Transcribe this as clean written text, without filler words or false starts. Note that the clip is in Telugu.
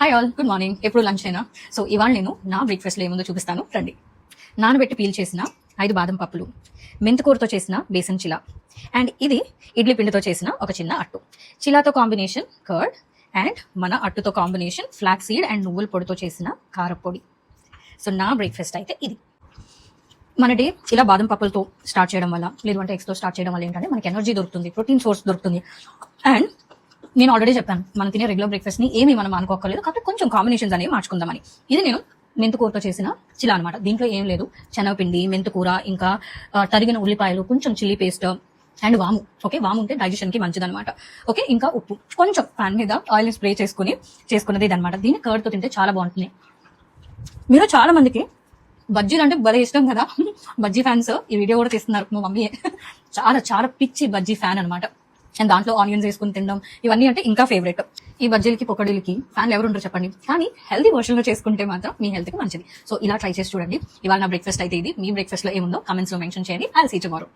Hi all, good morning. ఎప్పుడు లంచ్ అయినా? సో ఇవాళ నేను నా బ్రేక్ఫాస్ట్లో ఏముందో చూపిస్తాను రండి. నానబెట్టి పీల్ చేసిన 5 బాదం పప్పులు, మెంతికూరతో చేసిన బేసన్ చిలా, అండ్ ఇది ఇడ్లీ పిండితో చేసిన ఒక చిన్న అట్టు. చిలాతో కాంబినేషన్ కర్డ్, అండ్ మన అట్టుతో కాంబినేషన్ ఫ్లాక్స్ సీడ్ అండ్ నువ్వుల పొడితో చేసిన కారపొడి. సో నా బ్రేక్ఫాస్ట్ అయితే ఇది. మన డే ఇలా బాదం పప్పులతో స్టార్ట్ చేయడం వల్ల, లేదు అంటే ఎగ్స్తో స్టార్ట్ చేయడం వల్ల ఏంటంటే మనకి ఎనర్జీ దొరుకుతుంది, ప్రోటీన్ సోర్స్ దొరుకుతుంది. అండ్ నేను ఆల్రెడీ చెప్పాను, మనం తినే రెగ్యులర్ బ్రేక్ఫాస్ట్ ని ఏమి మనం అనుకోకలేదు, కాబట్టి కొంచెం కాంబినేషన్స్ అనేవి మార్చుకుందామని. ఇది నేను మెంతుకూరతో చేసిన చిలా అనమాట. దీంట్లో ఏం లేదు, శనగపిండి, మెంతుకూర, ఇంకా తరిగిన ఉల్లిపాయలు, కొంచెం చిల్లీ పేస్ట్ అండ్ వాము. ఓకే, వాము ఉంటే డైజెషన్ కి మంచిది అనమాట. ఓకే, ఇంకా ఉప్పు, కొంచెం పాన్ మీద ఆయిల్ స్ప్రే చేసుకున్నది ఇది అనమాట. దీన్ని కర్డ్ తో తింటే చాలా బాగుంటుంది. మీరు చాలా మందికి బజ్జీలు అంటే భలే ఇష్టం కదా, బజ్జీ ఫ్యాన్స్ ఈ వీడియో కూడా తీస్తున్నారు. మా మమ్మీ చాలా చాలా పిచ్చి బజ్జీ ఫ్యాన్ అనమాట. అండ్ దాంట్లో ఆనియన్స్ వేసుకుని తినడం ఇవన్నీ అంటే ఇంకా ఫేవరెట్. ఈ బజ్జీలకి పొకడీలకి ఫ్యాన్లు ఎవరు ఉంటారు చెప్పండి, కానీ హెల్తీ వర్షన్ లో చేసుకుంటే మాత్రం మీ హెల్త్ కి మంచిది. సో ఇలా ట్రై చేసి చూడండి. ఇవాళ నా బ్రేక్ఫాస్ట్ అయితే ఇది. మీ బ్రేక్ఫాస్ట్ లో ఏముందో కామెంట్స్ లో మెన్షన్ చేయండి. I will see tomorrow.